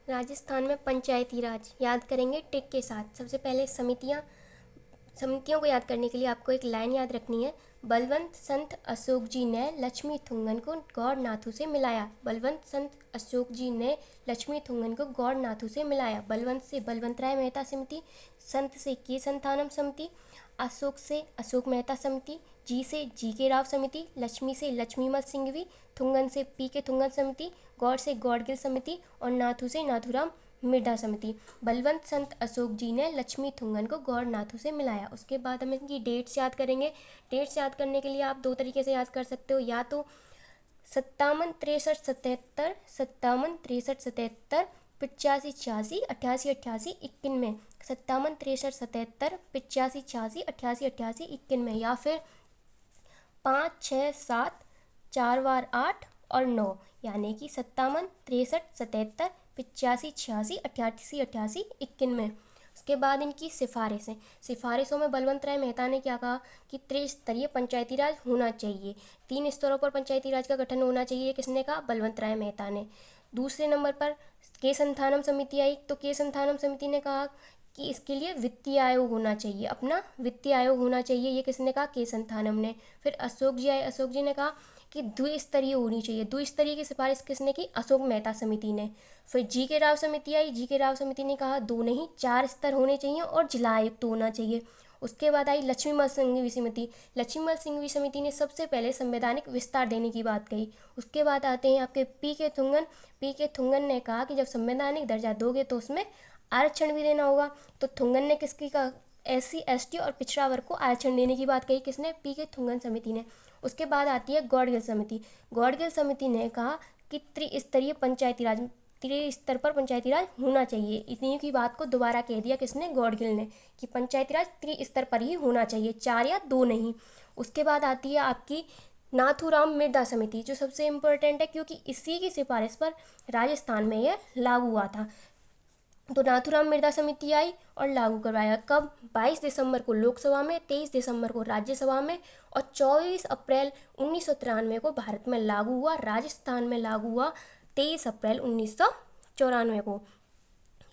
राजस्थान में पंचायती राज याद करेंगे टिक के साथ। सबसे पहले समितियों को याद करने के लिए आपको एक लाइन याद रखनी है। बलवंत संत अशोक जी ने लक्ष्मी थुंगन को गौड़नाथू से मिलाया। बलवंत संत अशोक जी ने लक्ष्मी थुंगन को गौड़नाथू से मिलाया। बलवंत से बलवंतराय मेहता समिति, संत से के संतानम समिति, अशोक से अशोक मेहता समिति, जी से जी के राव समिति, लक्ष्मी से लक्ष्मीमल सिंघवी, थुंगन से पी के थुंगन समिति, गौड़ से गौड़गिल समिति और नाथू से नाथूराम मिर्धा समिति। बलवंत संत अशोक जी ने लक्ष्मी थुंगन को गौड़नाथू से मिलाया। उसके बाद हम इनकी डेट्स याद करेंगे। डेट्स याद करने के लिए आप दो तरीके से याद कर सकते हो, या तो 57 63 77, 57 63 77, 85 86 88 88 91, 57 63 77, 85 86 88 88 91, या फिर 5 6 7 4 बार 8 और 9, यानी कि 57 63 77 85 86 88 88 91। उसके बाद इनकी सिफारिशों में बलवंत राय मेहता ने क्या कहा कि त्रिस्तरीय पंचायती राज होना चाहिए, 3 स्तरों पर पंचायती राज का गठन होना चाहिए। किसने कहा? बलवंत राय मेहता ने। दूसरे नंबर पर के संथानम समिति आई, तो के संथानम समिति ने कहा कि इसके लिए वित्तीय आयोग होना चाहिए, अपना वित्तीय आयोग होना चाहिए। ये किसने कहा? के संथानम ने। फिर अशोक जी आए, अशोक जी ने कहा कि द्विस्तरीय होनी चाहिए। द्विस्तरीय की सिफारिश किसने की? अशोक मेहता समिति ने। फिर जी के राव समिति आई, जी के राव समिति ने कहा 2 नहीं 4 स्तर होने चाहिए और जिला आयुक्त होना चाहिए। उसके बाद आई लक्ष्मीमल सिंघवी समिति। लक्ष्मीमल सिंघवी समिति ने सबसे पहले संवैधानिक विस्तार देने की बात कही। उसके बाद आते हैं आपके पी के थुंगन। पी के थुंगन ने कहा कि जब संवैधानिक दर्जा दोगे तो उसमें आरक्षण भी देना होगा। तो थुंगन ने किसकी का SC ST और पिछड़ा वर्ग को आरक्षण देने की बात कही। किसने? पी के थुंगन समिति ने। उसके बाद आती है गौड़गिल समिति। गौड़गिल समिति ने कहा कि त्रिस्तरीय स्तर पर पंचायती राज होना चाहिए। इतनी की बात को दोबारा कह दिया किसने? गौड़गिल ने, कि पंचायती राज त्रिस्तर पर ही होना चाहिए, 4 या 2 नहीं। उसके बाद आती है आपकी नाथूराम मिर्धा समिति, जो सबसे इम्पोर्टेंट है क्योंकि इसी की सिफारिश पर राजस्थान में यह लागू हुआ था। तो नाथूराम मिर्धा समिति आई और लागू करवाया। कब? 22 दिसंबर को लोकसभा में, 23 दिसंबर को राज्यसभा में और 24 अप्रैल 1993 को भारत में लागू हुआ। राजस्थान में लागू हुआ 23 अप्रैल 1994 को।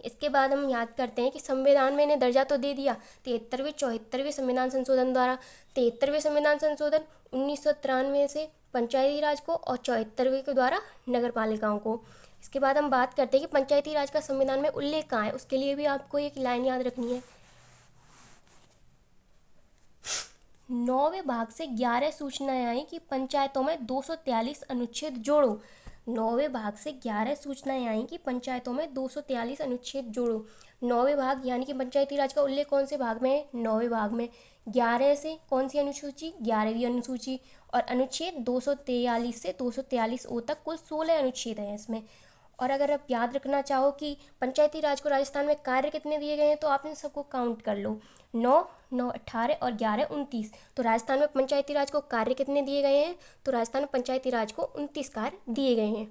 इसके बाद हम याद करते हैं कि संविधान में इन्हें दर्जा तो दे दिया 73वें 74वें संविधान संशोधन द्वारा। 73वें संविधान संशोधन 1993 से पंचायती राज को और 74वें के द्वारा नगर पालिकाओं को। इसके बाद हम बात करते हैं कि पंचायती राज का संविधान में उल्लेख कहाँ है। उसके लिए भी आपको एक लाइन याद रखनी है। 9वें भाग से 11 सूचनाएं आई कि पंचायतों में 243 अनुच्छेद जोड़ो। 9वें भाग से 11 सूचनाएं आई कि पंचायतों में 243 अनुच्छेद जोड़ो। 9वें भाग यानी कि पंचायती राज का उल्लेख कौन से भाग में है? 9वें भाग में। 11 से कौन सी अनुसूची? 11वीं अनुसूची। और अनुच्छेद 243 से 243 तक कुल 16 अनुच्छेद हैं इसमें। और अगर आप याद रखना चाहो कि पंचायती राज को राजस्थान में कार्य कितने दिए गए हैं, तो आप इन सबको काउंट कर लो। 9 9 18 और 11 29। तो राजस्थान में पंचायती राज को कार्य कितने दिए गए हैं? तो राजस्थान में पंचायती राज को 29 कार्य दिए गए हैं।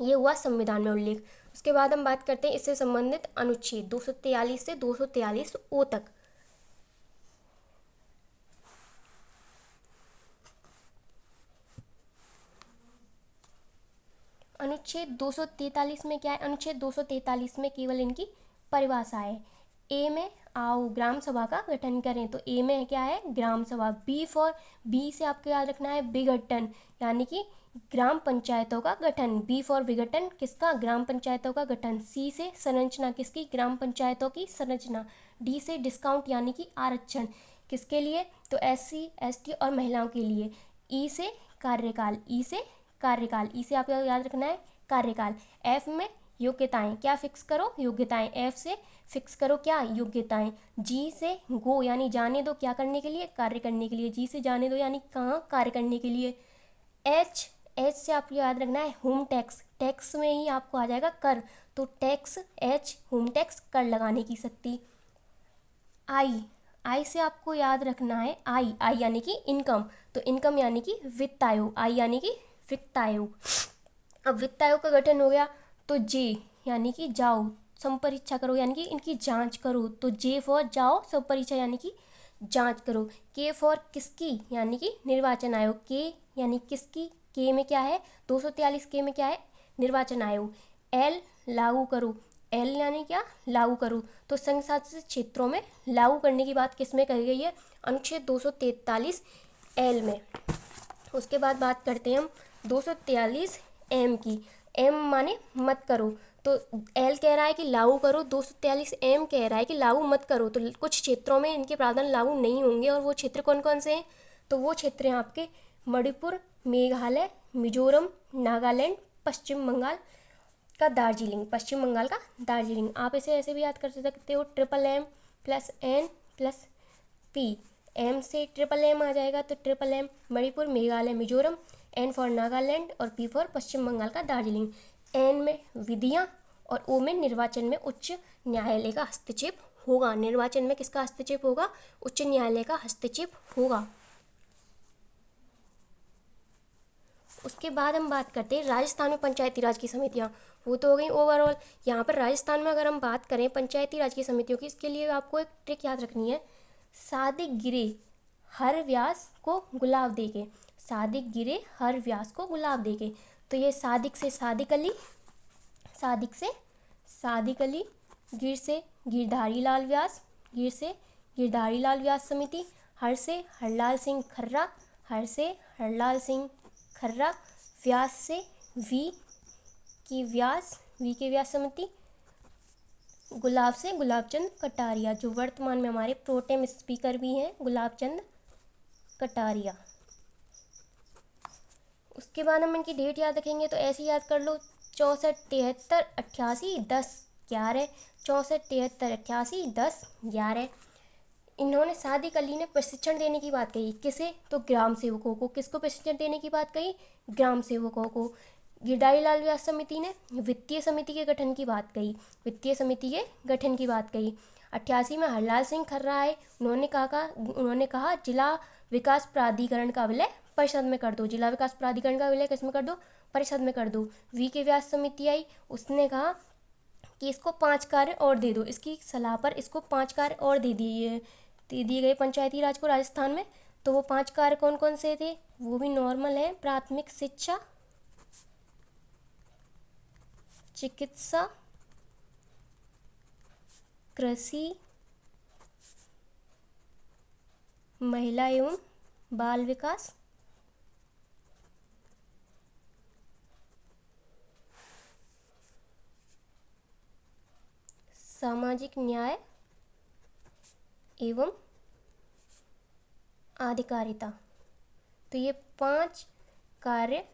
ये हुआ संविधान में उल्लेख। उसके बाद हम बात करते हैं इससे संबंधित अनुच्छेद 243 से 243 तक। अनुच्छेद 243 में क्या है? अनुच्छेद 243 में केवल इनकी परिभाषा है। ए में आओ ग्राम सभा का गठन करें, तो ए में क्या है? ग्राम सभा। बी से आपको याद रखना है विघटन, यानी कि ग्राम पंचायतों का गठन। बी फॉर विघटन, किसका? ग्राम पंचायतों का गठन। सी से संरचना, किसकी? ग्राम पंचायतों की संरचना। डी से डिस्काउंट यानी कि आरक्षण, किसके लिए? तो SC ST और महिलाओं के लिए। ई से कार्यकाल, ई से कार्यकाल, ई से आपको याद रखना है कार्यकाल। एफ में योग्यताएं, क्या फिक्स करो? योग्यताएं। एफ से फिक्स करो क्या? योग्यताएं। जी से गो यानी जाने दो, क्या करने के लिए? कार्य करने के लिए। जी से जाने दो यानी कहाँ? कार्य करने के लिए। एच से आपको याद रखना है होम टैक्स, टैक्स में ही आपको आ जाएगा कर, तो टैक्स H होम टैक्स, कर लगाने की शक्ति। आई से आपको याद रखना है आई यानी कि इनकम, तो इनकम यानी कि वित्त आयोग। आई यानी कि वित्त आयोग। अब वित्त आयोग का गठन हो गया, तो जे यानी कि जाओ संपरीक्षा करो, यानी कि इनकी जांच करो, तो जे फॉर जाओ संपरीक्षा यानी कि जांच करो। के फॉर किसकी? यानी कि निर्वाचन आयोग। के यानी किसकी? के में क्या है? 243 के में क्या है? निर्वाचन आयोग। एल लागू करो, एल यानी क्या, लागू करो। तो संघ शासित क्षेत्रों में लागू करने की बात किस में कही गई है, अनुच्छेद 243 एल में। उसके बाद बात करते हैं हम 243 एम की। एम माने मत करो, तो एल कह रहा है कि लागू करो, 243 एम कह रहा है कि लागू मत करो। तो कुछ क्षेत्रों में इनके प्रावधान लागू नहीं होंगे, और वो क्षेत्र कौन कौन से हैं, तो वो क्षेत्र हैं आपके मणिपुर, मेघालय, मिजोरम, नागालैंड, पश्चिम बंगाल का दार्जिलिंग, पश्चिम बंगाल का दार्जिलिंग। आप इसे ऐसे भी याद कर सकते हो, triple M plus N plus P. M से ट्रिपल एम आ जाएगा, तो triple M Manipur, Meghalaya, Mizoram, N for Nagaland और पी फॉर पश्चिम बंगाल का दार्जिलिंग। एन में विधियाँ और ओ में निर्वाचन में उच्च न्यायालय का हस्तक्षेप होगा। निर्वाचन में किसका हस्तक्षेप होगा, उच्च न्यायालय का हस्तक्षेप होगा। उसके बाद हम बात करते हैं राजस्थान में पंचायती राज की समितियाँ। वो तो हो गई ओवरऑल। यहाँ पर राजस्थान में अगर हम बात करें पंचायती राज की समितियों की, इसके लिए आपको एक ट्रिक याद रखनी है, सादिक गिरे हर व्यास को गुलाब देके, सादिक गिरे हर व्यास को गुलाब देके। तो ये सादिक से सादिक अली, सादिक से सादिक अली, गिर से गिरधारी लाल व्यास, गिर से गिरधारी लाल व्यास समिति, हर से हरलाल सिंह खर्रा, हर से हरलाल सिंह खर्रा, व्यास से वी की व्यास, वी के व्यास समिति, गुलाब से गुलाबचंद कटारिया, जो वर्तमान में हमारे प्रोटेम स्पीकर भी हैं, गुलाबचंद कटारिया। उसके बाद हम इनकी डेट याद रखेंगे, तो ऐसे याद कर लो, 64, 73, 88, 10, 11, 64, 73, 88, 10, 11। इन्होंने सादिक अली ने प्रशिक्षण देने की बात कही, किसे, तो ग्राम सेवकों को। किसको प्रशिक्षण देने की बात कही, ग्राम सेवकों को। गिरधारी लाल व्यास समिति ने वित्तीय समिति के गठन की बात कही, वित्तीय समिति के गठन की बात कही। 88 में हरलाल सिंह खर्रा आए, उन्होंने कहा जिला विकास प्राधिकरण का विलय परिषद में कर दो, जिला विकास प्राधिकरण का विलय किस में कर दो, परिषद में कर दो। वी के व्यास समिति आई, उसने कहा कि इसको 5 कार्य और दे दो, इसकी सलाह पर इसको 5 कार्य और दे दिए गए पंचायती राज को राजस्थान में। तो वो 5 कार्य कौन कौन से थे, वो भी नॉर्मल है, प्राथमिक शिक्षा, चिकित्सा, कृषि, महिला एवं बाल विकास, सामाजिक न्याय एवं आधिकारिता। तो ये 5 कार्य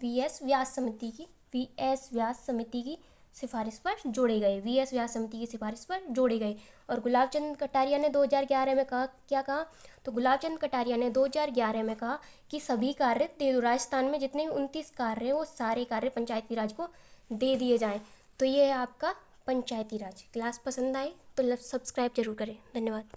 वीएस व्यास समिति की सिफारिश पर जोड़े गए, वीएस व्यास समिति की सिफारिश पर जोड़े गए। और गुलाबचंद कटारिया ने 2011 में कहा, क्या कहा, तो गुलाबचंद कटारिया ने 2011 में कहा कि सभी कार्य दे दो, राजस्थान में जितने 29 कार्य हैं वो सारे कार्य पंचायती राज को दे दिए जाएं। तो ये है आपका पंचायती राज। क्लास पसंद आए तो सब्सक्राइब जरूर करें। धन्यवाद।